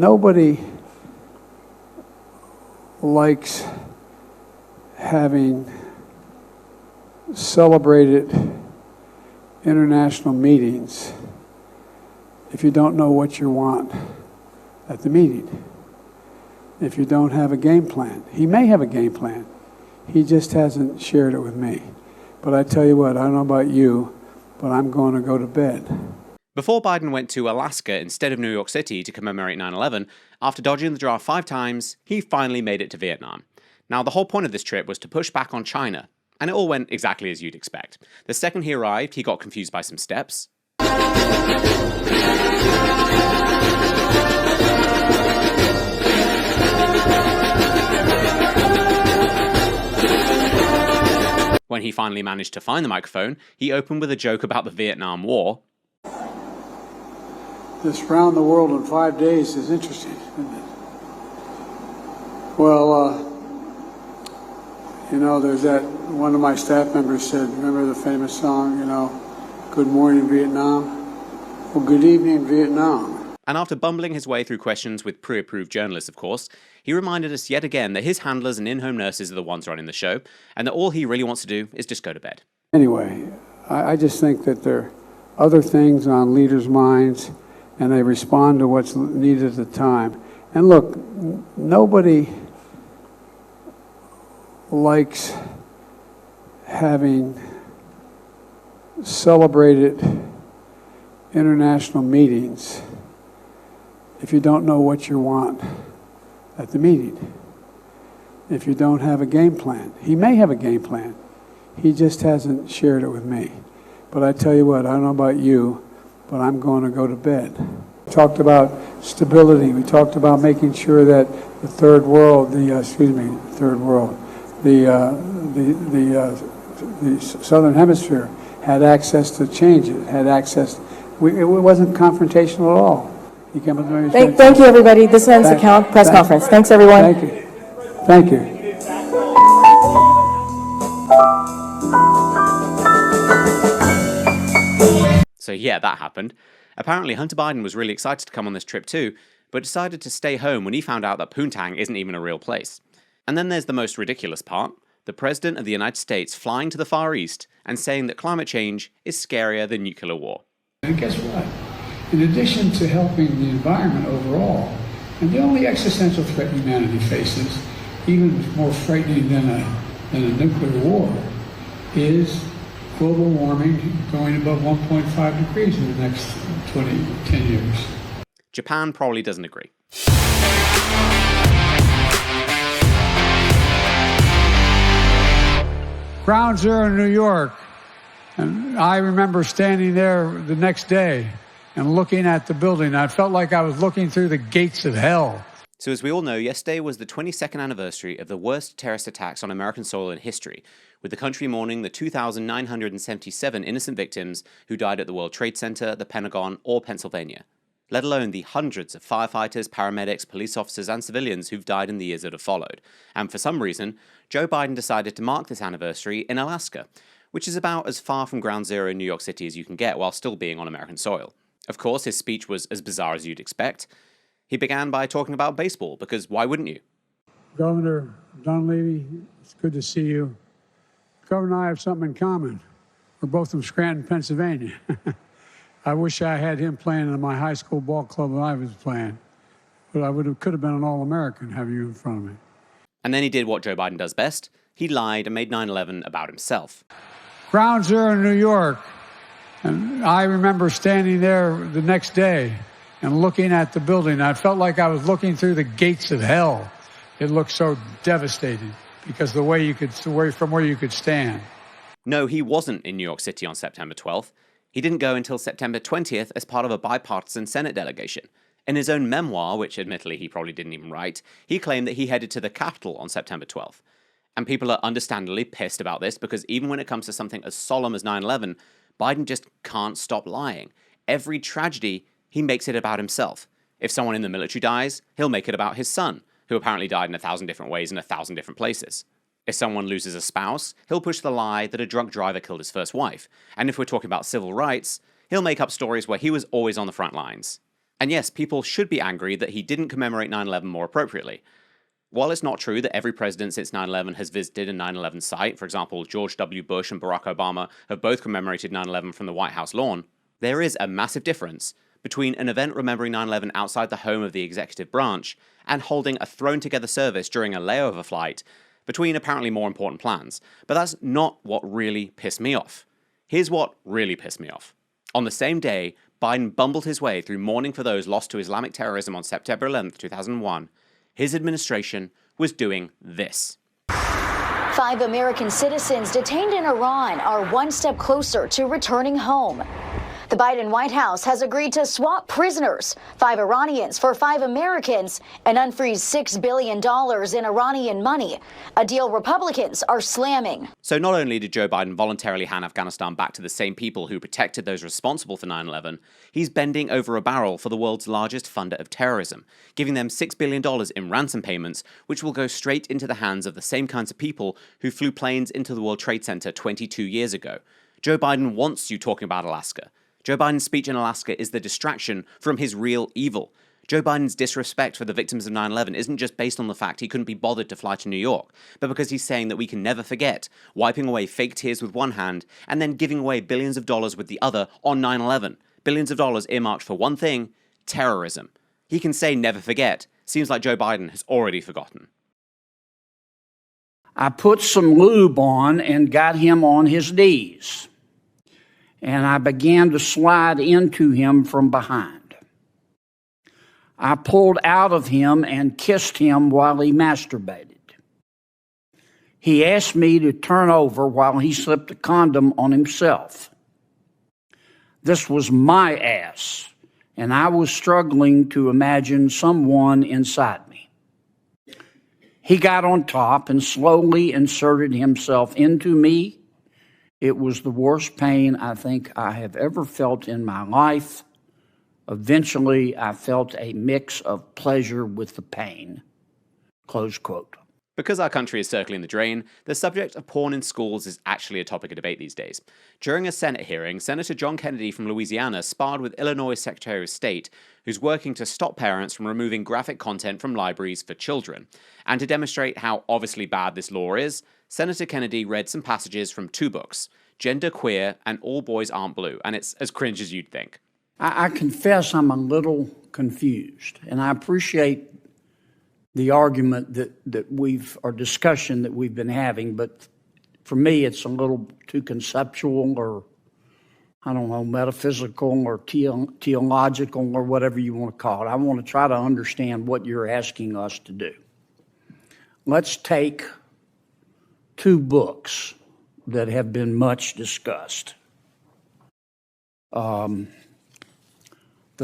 nobody likes having celebrated international meetings if you don't know what you want at the meeting. If you don't have a game plan. He may have a game plan. He just hasn't shared it with me. But I tell you what, I don't know about you, but I'm going to go to bed. Before Biden went to Alaska instead of New York City to commemorate 9/11, after dodging the draft 5 times, he finally made it to Vietnam. Now, the whole point of this trip was to push back on China, and it all went exactly as you'd expect. The second he arrived, he got confused by some steps. When he finally managed to find the microphone, he opened with a joke about the Vietnam War. This round the world in 5 days is interesting, isn't it? Well, you know, there's that, one of my staff members said, remember the famous song, you know, Good Morning Vietnam? Well, good evening Vietnam. And after bumbling his way through questions with pre-approved journalists, of course, he reminded us yet again that his handlers and in-home nurses are the ones running the show, and that all he really wants to do is just go to bed. Anyway, I just think that there are other things on leaders' minds, and they respond to what's needed at the time. And look, nobody likes having celebrated international meetings if you don't know what you want at the meeting. If you don't have a game plan. He may have a game plan. He just hasn't shared it with me. But I tell you what, I don't know about you, but I'm going to go to bed. We talked about stability. We talked about making sure that the third world, the southern hemisphere had access to changes, had access. It wasn't confrontational at all. He came up to me and said, Thank you, everybody. This ends the press conference. Thanks, everyone. Thank you. Thank you. So yeah, that happened. Apparently Hunter Biden was really excited to come on this trip too, but decided to stay home when he found out that Poontang isn't even a real place. And then there's the most ridiculous part, the President of the United States flying to the Far East and saying that climate change is scarier than nuclear war. And guess what? In addition to helping the environment overall, and the only existential threat humanity faces, even more frightening than a nuclear war, is global warming going above 1.5 degrees in the next 10 years. Japan probably doesn't agree. Ground Zero in New York, and I remember standing there the next day and looking at the building. I felt like I was looking through the gates of hell. So as we all know, yesterday was the 22nd anniversary of the worst terrorist attacks on American soil in history, with the country mourning the 2,977 innocent victims who died at the World Trade Center, the Pentagon, or Pennsylvania, let alone the hundreds of firefighters, paramedics, police officers, and civilians who've died in the years that have followed. And for some reason, Joe Biden decided to mark this anniversary in Alaska, which is about as far from Ground Zero in New York City as you can get while still being on American soil. Of course, his speech was as bizarre as you'd expect. He began by talking about baseball, because why wouldn't you? Governor Dunleavy, it's good to see you. Governor and I have something in common. We're both from Scranton, Pennsylvania. I wish I had him playing in my high school ball club when I was playing. But I could have been an All-American having you in front of me. And then he did what Joe Biden does best. He lied and made 9/11 about himself. Ground Zero in New York. And I remember standing there the next day and looking at the building. I felt like I was looking through the gates of hell. It looked so devastating because from where you could stand. No, he wasn't in New York City on September 12th. He didn't go until September 20th as part of a bipartisan Senate delegation. In his own memoir, which admittedly he probably didn't even write, he claimed that he headed to the Capitol on September 12th. And people are understandably pissed about this because even when it comes to something as solemn as 9/11, Biden just can't stop lying. Every tragedy, he makes it about himself. If someone in the military dies, he'll make it about his son, who apparently died in 1,000 different ways in 1,000 different places. If someone loses a spouse, he'll push the lie that a drunk driver killed his first wife. And if we're talking about civil rights, he'll make up stories where he was always on the front lines. And yes, people should be angry that he didn't commemorate 9/11 more appropriately. While it's not true that every president since 9/11 has visited a 9/11 site, for example, George W. Bush and Barack Obama have both commemorated 9/11 from the White House lawn, there is a massive difference between an event remembering 9/11 outside the home of the executive branch and holding a thrown-together service during a layover flight between apparently more important plans. But that's not what really pissed me off. Here's what really pissed me off. On the same day, Biden bumbled his way through mourning for those lost to Islamic terrorism on September 11th, 2001. His administration was doing this. 5 American citizens detained in Iran are one step closer to returning home. The Biden White House has agreed to swap prisoners, 5 Iranians for 5 Americans, and unfreeze $6 billion in Iranian money, a deal Republicans are slamming. So not only did Joe Biden voluntarily hand Afghanistan back to the same people who protected those responsible for 9/11, he's bending over a barrel for the world's largest funder of terrorism, giving them $6 billion in ransom payments, which will go straight into the hands of the same kinds of people who flew planes into the World Trade Center 22 years ago. Joe Biden wants you talking about Alaska. Joe Biden's speech in Alaska is the distraction from his real evil. Joe Biden's disrespect for the victims of 9/11 isn't just based on the fact he couldn't be bothered to fly to New York, but because he's saying that we can never forget, wiping away fake tears with one hand and then giving away billions of dollars with the other on 9/11. Billions of dollars earmarked for one thing, terrorism. He can say never forget. Seems like Joe Biden has already forgotten. I put some lube on and got him on his knees, and I began to slide into him from behind. I pulled out of him and kissed him while he masturbated. He asked me to turn over while he slipped a condom on himself. This was my ass, and I was struggling to imagine someone inside me. He got on top and slowly inserted himself into me. It was the worst pain I think I have ever felt in my life. Eventually, I felt a mix of pleasure with the pain. Close quote. Because our country is circling the drain, the subject of porn in schools is actually a topic of debate these days. During a Senate hearing, Senator John Kennedy from Louisiana sparred with Illinois Secretary of State, who's working to stop parents from removing graphic content from libraries for children. And to demonstrate how obviously bad this law is, Senator Kennedy read some passages from 2 books, Gender Queer and All Boys Aren't Blue, and it's as cringe as you'd think. I confess I'm a little confused, and I appreciate the argument or discussion that we've been having, but for me it's a little too conceptual or, I don't know, metaphysical or theological or whatever you want to call it. I want to try to understand what you're asking us to do. Let's take 2 books that have been much discussed. The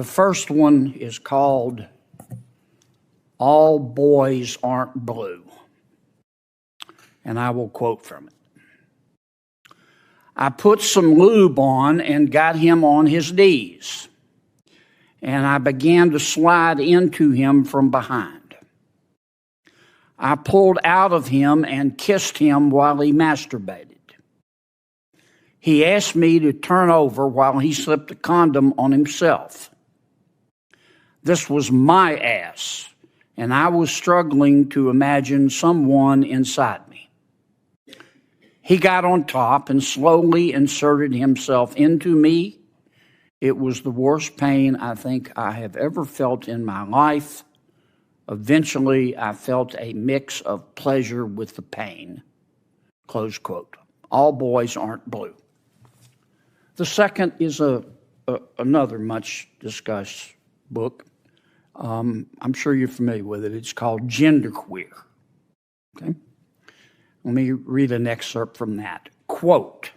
first one is called All Boys Aren't Blue, and I will quote from it. I put some lube on and got him on his knees, and I began to slide into him from behind. I pulled out of him and kissed him while he masturbated. He asked me to turn over while he slipped a condom on himself. This was my ass, and I was struggling to imagine someone inside me. He got on top and slowly inserted himself into me. It was the worst pain I think I have ever felt in my life. Eventually, I felt a mix of pleasure with the pain. Close quote. All Boys Aren't Blue. The second is another much discussed book. I'm sure you're familiar with it. It's called Gender Queer. Okay? Let me read an excerpt from that. Quote,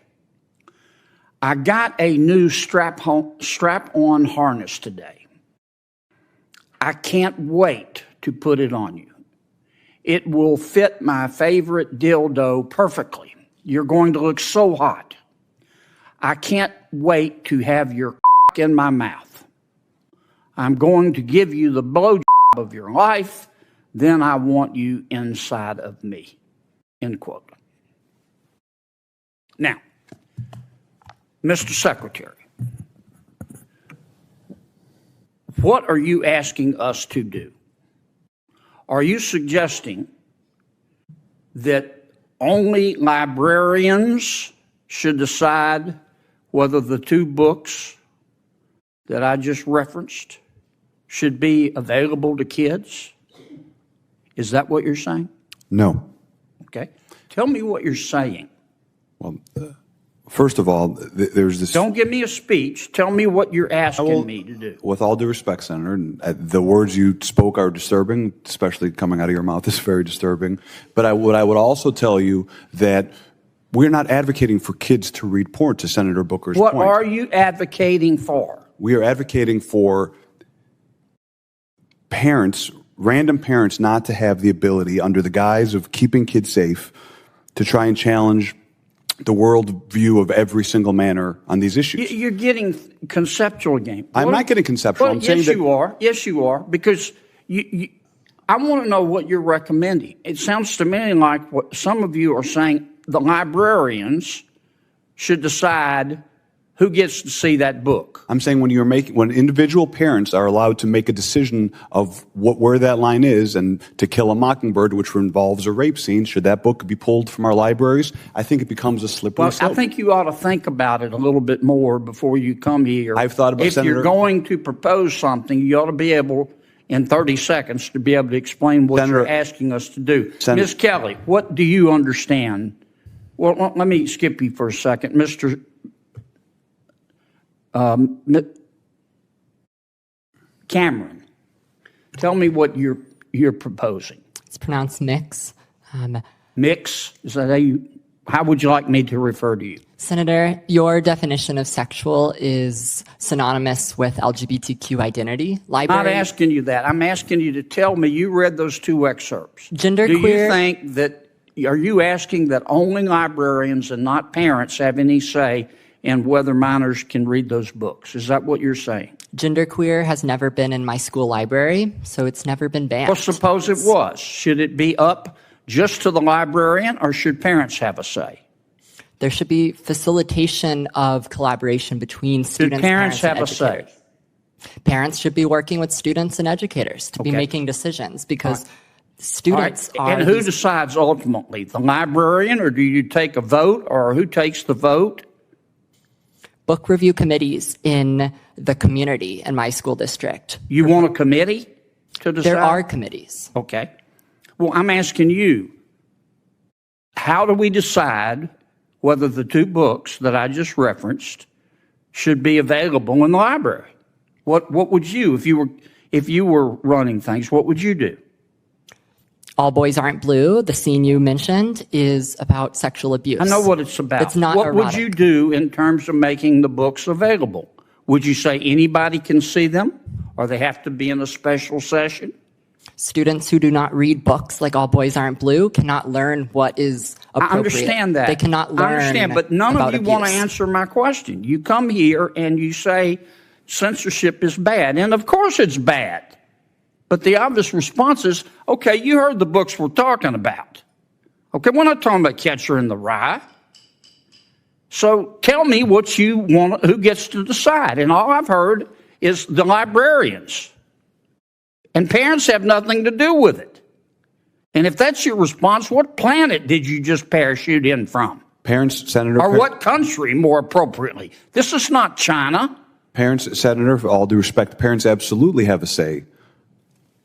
I got a new strap-on harness today. I can't wait to put it on you. It will fit my favorite dildo perfectly. You're going to look so hot. I can't wait to have your in my mouth. I'm going to give you the blowjob of your life. Then I want you inside of me. End quote. Now, Mr. Secretary, What are you asking us to do? Are you suggesting that only librarians should decide whether the 2 books that I just referenced should be available to kids? Is that what you're saying? No. Okay. Tell me what you're saying. Well, first of all, there's this... Don't give me a speech. Tell me what you're asking me to do. With all due respect, Senator, the words you spoke are disturbing, especially coming out of your mouth is very disturbing. But what I would also tell you that we're not advocating for kids to read porn, to Senator Booker's point. What are you advocating for? We are advocating for parents, random parents, not to have the ability, under the guise of keeping kids safe, to try and challenge the world view of every single manner on these issues. You're getting conceptual again. I'm not getting conceptual. Well, I'm saying yes, that you are. Yes, you are. Because I want to know what you're recommending. It sounds to me like what some of you are saying, the librarians should decide who gets to see that book. I'm saying when individual parents are allowed to make a decision of where that line is, and To Kill a Mockingbird, which involves a rape scene, should that book be pulled from our libraries? I think it becomes a slippery slope. I think you ought to think about it a little bit more before you come here. I've thought about it, Senator. If you're going to propose something, you ought to be able, in 30 seconds, to be able to explain what you're asking us to do. Ms. Kelly, what do you understand? Well, let me skip you for a second. Mr. Cameron, tell me what you're proposing. It's pronounced mix. Mix? Is that how would you like me to refer to you? Senator, your definition of sexual is synonymous with LGBTQ identity. I'm not asking you that. I'm asking you to tell me you read those 2 excerpts. Genderqueer. Do you think that, are you asking that only librarians and not parents have any say in whether minors can read those books? Is that what you're saying? Genderqueer has never been in my school library, so it's never been banned. Well, suppose it was. Should it be up just to the librarian, or should parents have a say? There should be facilitation of collaboration between students, Should parents have and a say? Parents should be working with students and educators to be making decisions, because students are... And who decides ultimately? The librarian, or do you take a vote, or who takes the vote? Book review committees in the community in my school district. You want a committee to decide? There are committees. Okay. Well, I'm asking you, how do we decide whether the 2 books that I just referenced should be available in the library? What would you, if you were running things, what would you do? All Boys Aren't Blue, the scene you mentioned, is about sexual abuse. I know what it's about. It's not What erotic. would you do in terms of making the books available? Would you say anybody can see them, or they have to be in a special session? Students who do not read books like All Boys Aren't Blue cannot learn what is appropriate. I understand that. They cannot learn. I understand, but none of you want to abuse. answer my question. You come here and you say censorship is bad, and of course it's bad. But the obvious response is, okay, you heard the books we're talking about. Okay, we're not talking about Catcher in the Rye. So tell me what you want, who gets to decide. And all I've heard is the librarians. And parents have nothing to do with it. And if that's your response, what planet did you just parachute in from? Parents, Senator... Or what country, more appropriately? This is not China. Parents, Senator, for all due respect, parents absolutely have a say.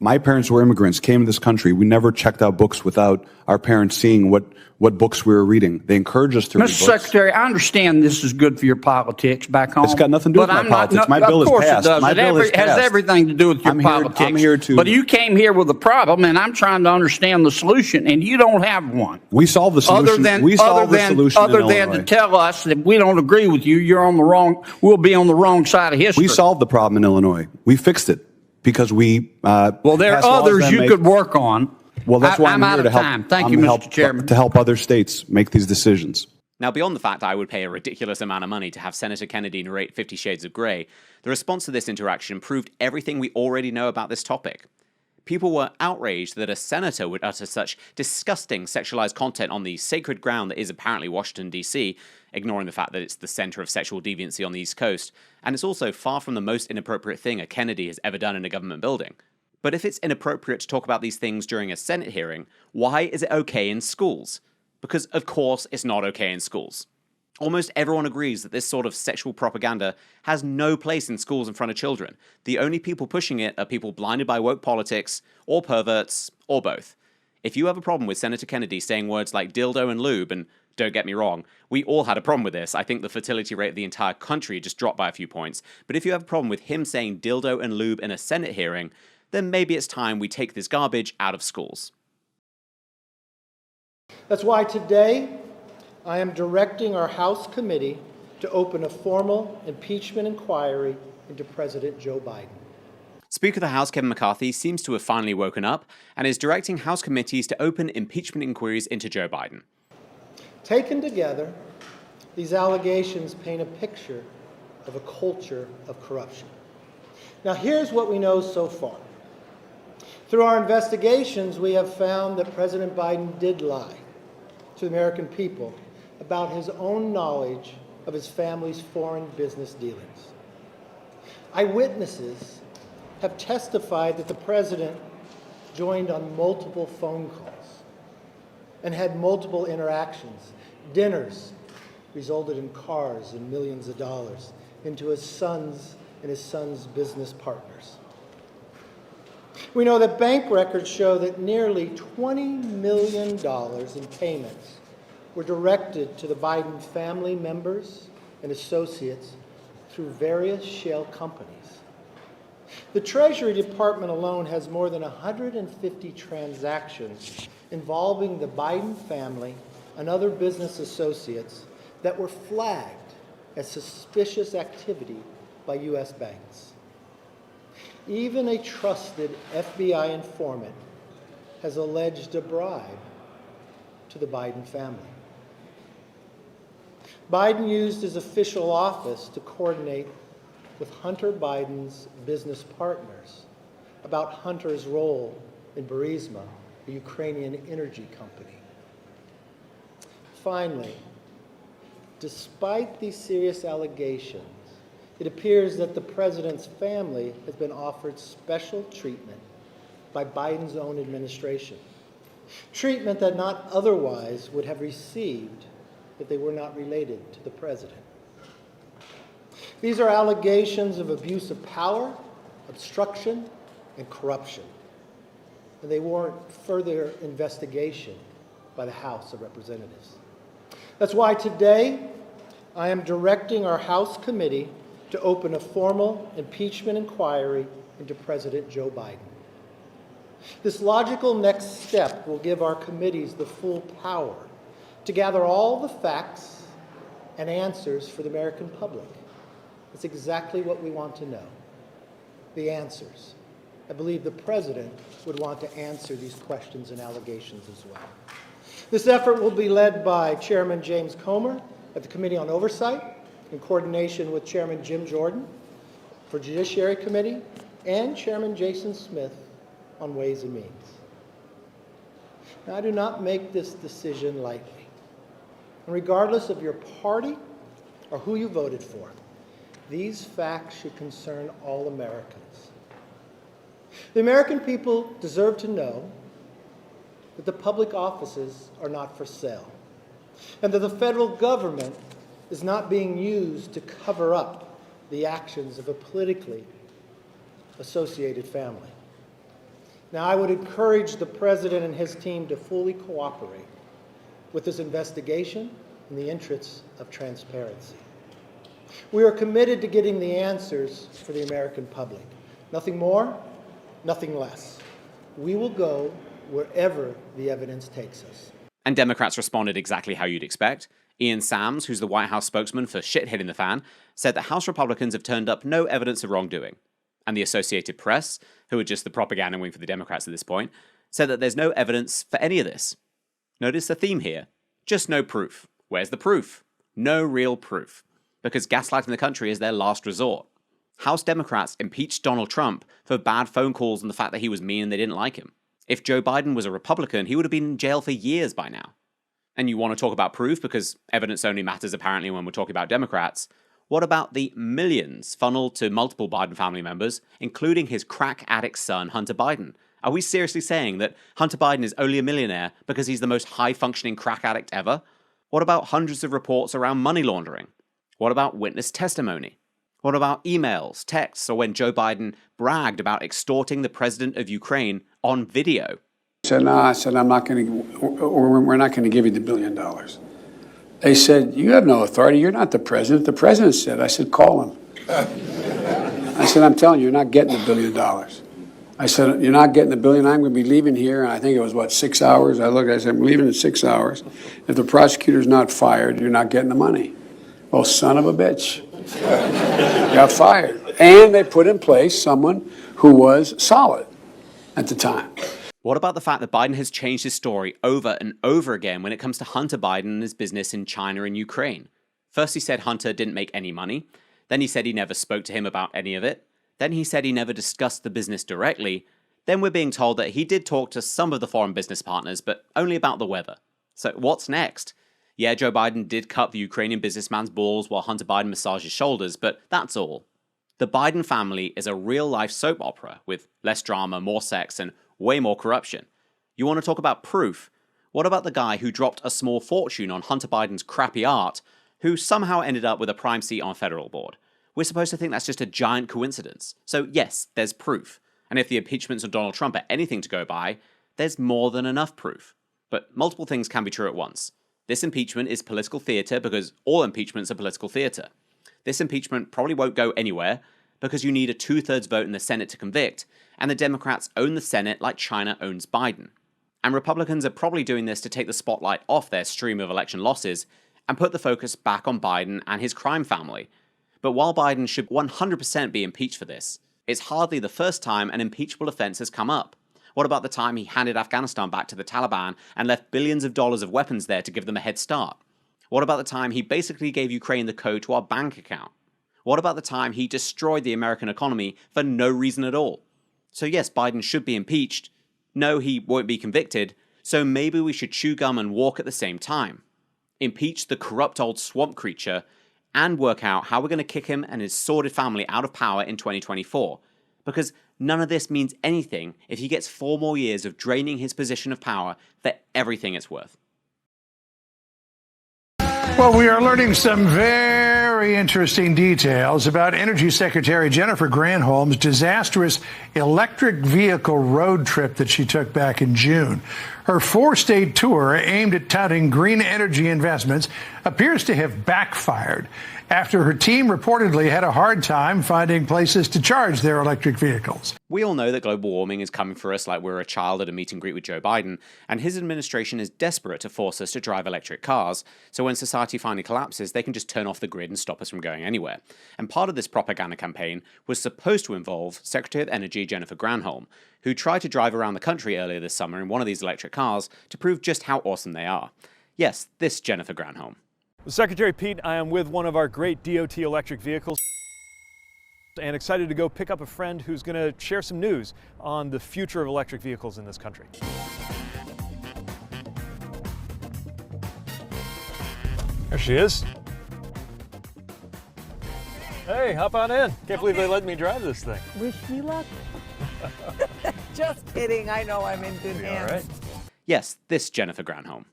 My parents were immigrants, came to this country. We never checked out books without our parents seeing what books we were reading. They encouraged us to read books. Mr. Secretary, I understand this is good for your politics back home. It's got nothing to do with my politics. My bill is passed. Of course it does. It has everything to do with your politics. I'm here to... But you came here with a problem, and I'm trying to understand the solution, and you don't have one. We solved the solution. Other than to tell us that we don't agree with you, we'll be on the wrong side of history. We solved the problem in Illinois. We fixed it. Because we well, there are others you could work on. Well, that's why I'm out here of to help. Time. Thank you, Mr. Chairman. To help other states make these decisions. Now, beyond the fact that I would pay a ridiculous amount of money to have Senator Kennedy narrate 50 Shades of Grey, the response to this interaction proved everything we already know about this topic. People were outraged that a senator would utter such disgusting sexualized content on the sacred ground that is apparently Washington, D.C., ignoring the fact that it's the center of sexual deviancy on the East Coast, and it's also far from the most inappropriate thing a Kennedy has ever done in a government building. But if it's inappropriate to talk about these things during a Senate hearing, why is it okay in schools? Because, of course, it's not okay in schools. Almost everyone agrees that this sort of sexual propaganda has no place in schools in front of children. The only people pushing it are people blinded by woke politics, or perverts, or both. If you have a problem with Senator Kennedy saying words like dildo and lube, and don't get me wrong, we all had a problem with this. I think the fertility rate of the entire country just dropped by a few points. But if you have a problem with him saying dildo and lube in a Senate hearing, then maybe it's time we take this garbage out of schools. That's why today I am directing our House committee to open a formal impeachment inquiry into President Joe Biden. Speaker of the House Kevin McCarthy seems to have finally woken up and is directing House committees to open impeachment inquiries into Joe Biden. Taken together, these allegations paint a picture of a culture of corruption. Now, here's what we know so far. Through our investigations, we have found that President Biden did lie to the American people about his own knowledge of his family's foreign business dealings. Eyewitnesses have testified that the president joined on multiple phone calls and had multiple interactions. Dinners resulted in cars and millions of dollars into his son's and his son's business partners. We know that bank records show that nearly $20 million in payments were directed to the Biden family members and associates through various shell companies. The Treasury Department alone has more than 150 transactions involving the Biden family and other business associates that were flagged as suspicious activity by U.S. banks. Even a trusted FBI informant has alleged a bribe to the Biden family. Biden used his official office to coordinate with Hunter Biden's business partners about Hunter's role in Burisma, a Ukrainian energy company. Finally, despite these serious allegations, it appears that the president's family has been offered special treatment by Biden's own administration, treatment that not otherwise would have received if they were not related to the president. These are allegations of abuse of power, obstruction, and corruption, and they warrant further investigation by the House of Representatives. That's why today I am directing our House committee to open a formal impeachment inquiry into President Joe Biden. This logical next step will give our committees the full power to gather all the facts and answers for the American public. It's exactly what we want to know, the answers. I believe the president would want to answer these questions and allegations as well. This effort will be led by Chairman James Comer at the Committee on Oversight, in coordination with Chairman Jim Jordan for Judiciary Committee and Chairman Jason Smith on Ways and Means. Now, I do not make this decision lightly. And regardless of your party or who you voted for, these facts should concern all Americans. The American people deserve to know that the public offices are not for sale, and that the federal government is not being used to cover up the actions of a politically associated family. Now, I would encourage the president and his team to fully cooperate with this investigation in the interests of transparency. We are committed to getting the answers for the American public. Nothing more, nothing less. We will go wherever the evidence takes us. And Democrats responded exactly how you'd expect. Ian Sams, who's the White House spokesman for shit hitting the fan, said that House Republicans have turned up no evidence of wrongdoing. And the Associated Press, who are just the propaganda wing for the Democrats at this point, said that there's no evidence for any of this. Notice the theme here. Just no proof. Where's the proof? No real proof. Because gaslighting the country is their last resort. House Democrats impeached Donald Trump for bad phone calls and the fact that he was mean and they didn't like him. If Joe Biden was a Republican, he would have been in jail for years by now. And you want to talk about proof because evidence only matters apparently when we're talking about Democrats. What about the millions funneled to multiple Biden family members, including his crack addict son, Hunter Biden? Are we seriously saying that Hunter Biden is only a millionaire because he's the most high-functioning crack addict ever? What about hundreds of reports around money laundering? What about witness testimony? What about emails, texts, or when Joe Biden bragged about extorting the president of Ukraine on video? I said, no, I said, I'm not going to, or we're not going to give you the $1 billion. They said, you have no authority. You're not the president. The president said, I said, call him. I said, I'm telling you, you're not getting the $1 billion. I said, you're not getting the $1 billion. I'm going to be leaving here. And I think it was, 6 hours? I said, I'm leaving in 6 hours. If the prosecutor's not fired, you're not getting the money. Well, son of a bitch. Got fired. And they put in place someone who was solid at the time. What about the fact that Biden has changed his story over and over again when it comes to Hunter Biden and his business in China and Ukraine? First he said Hunter didn't make any money. Then he said he never spoke to him about any of it. Then he said he never discussed the business directly. Then we're being told that he did talk to some of the foreign business partners, but only about the weather. So what's next? Yeah, Joe Biden did cut the Ukrainian businessman's balls while Hunter Biden massaged his shoulders, but that's all. The Biden family is a real-life soap opera with less drama, more sex, and way more corruption. You want to talk about proof? What about the guy who dropped a small fortune on Hunter Biden's crappy art, who somehow ended up with a prime seat on a federal board? We're supposed to think that's just a giant coincidence. So yes, there's proof. And if the impeachments of Donald Trump are anything to go by, there's more than enough proof. But multiple things can be true at once. This impeachment is political theater because all impeachments are political theater. This impeachment probably won't go anywhere because you need a 2/3 vote in the Senate to convict, and the Democrats own the Senate like China owns Biden. And Republicans are probably doing this to take the spotlight off their stream of election losses and put the focus back on Biden and his crime family. But while Biden should 100% be impeached for this, it's hardly the first time an impeachable offense has come up. What about the time he handed Afghanistan back to the Taliban and left billions of dollars of weapons there to give them a head start? What about the time he basically gave Ukraine the code to our bank account? What about the time he destroyed the American economy for no reason at all? So yes, Biden should be impeached. No, he won't be convicted. So maybe we should chew gum and walk at the same time. Impeach the corrupt old swamp creature and work out how we're going to kick him and his sordid family out of power in 2024. Because none of this means anything if he gets 4 more years of draining his position of power for everything it's worth. Well, we are learning some very interesting details about Energy Secretary Jennifer Granholm's disastrous electric vehicle road trip that she took back in June. Her 4-state tour aimed at touting green energy investments appears to have backfired after her team reportedly had a hard time finding places to charge their electric vehicles. We all know that global warming is coming for us like we're a child at a meet and greet with Joe Biden, and his administration is desperate to force us to drive electric cars, so when society finally collapses, they can just turn off the grid and stop us from going anywhere. And part of this propaganda campaign was supposed to involve Secretary of Energy Jennifer Granholm, who tried to drive around the country earlier this summer in one of these electric cars to prove just how awesome they are. Yes, this Jennifer Granholm. Secretary Pete, I am with one of our great DOT electric vehicles and excited to go pick up a friend who's going to share some news on the future of electric vehicles in this country. There she is. Hey, hop on in. Can't believe they let me drive this thing. Wish me luck. Just kidding. I know I'm in good hands. All right. Yes, this Jennifer Granholm.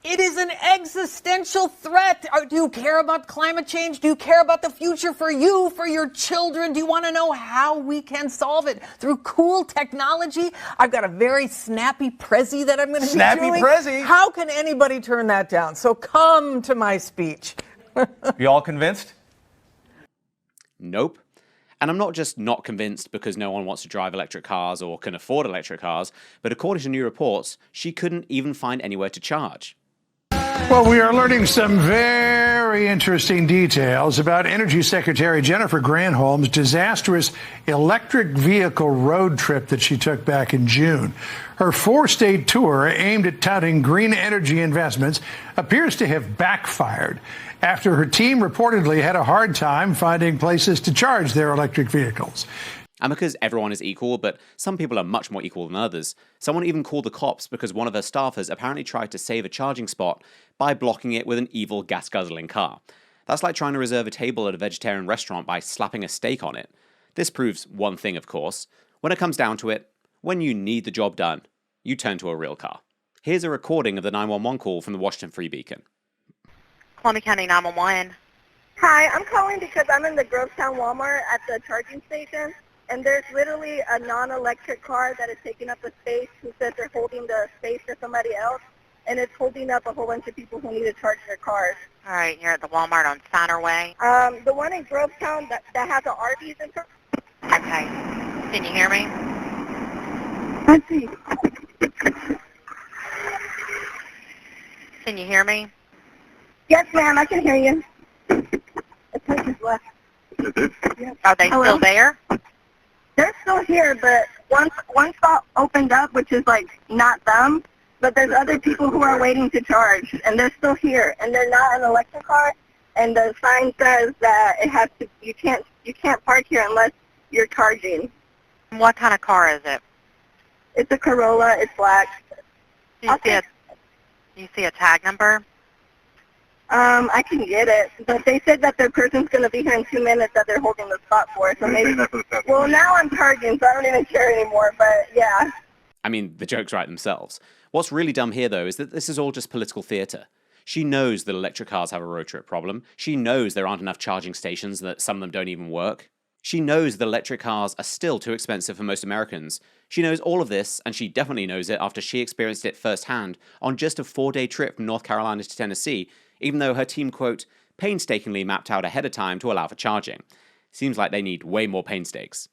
It is an existential threat. Do you care about climate change? Do you care about the future for you, for your children? Do you want to know how we can solve it? Through cool technology? I've got a very snappy Prezi that I'm going to be doing. Snappy Prezi? How can anybody turn that down? So come to my speech. You all convinced? Nope. And I'm not just not convinced because no one wants to drive electric cars or can afford electric cars, but according to new reports, she couldn't even find anywhere to charge. Well, we are learning some very interesting details about Energy Secretary Jennifer Granholm's disastrous electric vehicle road trip that she took back in June. Her 4-state tour aimed at touting green energy investments appears to have backfired after her team reportedly had a hard time finding places to charge their electric vehicles. And because everyone is equal, but some people are much more equal than others, someone even called the cops because one of her staffers apparently tried to save a charging spot by blocking it with an evil gas-guzzling car. That's like trying to reserve a table at a vegetarian restaurant by slapping a steak on it. This proves one thing, of course. When it comes down to it, when you need the job done, you turn to a real car. Here's a recording of the 911 call from the Washington Free Beacon. Columbia County 911. Hi, I'm calling because I'm in the Grovetown Walmart at the charging station, and there's literally a non-electric car that is taking up the space who says they're holding the space for somebody else, and it's holding up a whole bunch of people who need to charge their cars. All right, you're at the Walmart on Center Way. The one in Grovetown that has the Arby's in front. Okay. Can you hear me? Let's see. Can you hear me? Yes, ma'am, I can hear you. The person's left. Are they Hello? still there? They're still here, but one spot opened up, which is like not them, but there's other people who are waiting to charge, and they're still here, and they're not an electric car, and the sign says that it has to. You can't park here unless you're charging. What kind of car is it? It's a Corolla. It's black. Do you see a tag number? I can get it, but they said that their person's going to be here in 2 minutes that they're holding the spot for, so maybe. Well, now I'm charging, so I don't even care anymore, but yeah. I mean, the jokes write themselves. What's really dumb here, though, is that this is all just political theatre. She knows that electric cars have a road trip problem. She knows there aren't enough charging stations, that some of them don't even work. She knows that electric cars are still too expensive for most Americans. She knows all of this, and she definitely knows it after she experienced it firsthand on just a 4-day trip from North Carolina to Tennessee, even though her team, quote, painstakingly mapped out ahead of time to allow for charging. Seems like they need way more painstakes.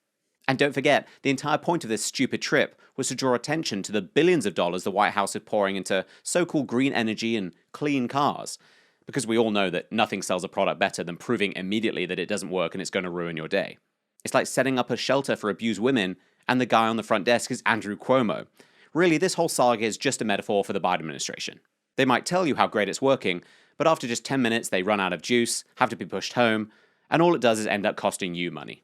And don't forget, the entire point of this stupid trip was to draw attention to the billions of dollars the White House is pouring into so-called green energy and clean cars. Because we all know that nothing sells a product better than proving immediately that it doesn't work and it's going to ruin your day. It's like setting up a shelter for abused women, and the guy on the front desk is Andrew Cuomo. Really, this whole saga is just a metaphor for the Biden administration. They might tell you how great it's working, but after just 10 minutes they run out of juice, have to be pushed home, and all it does is end up costing you money.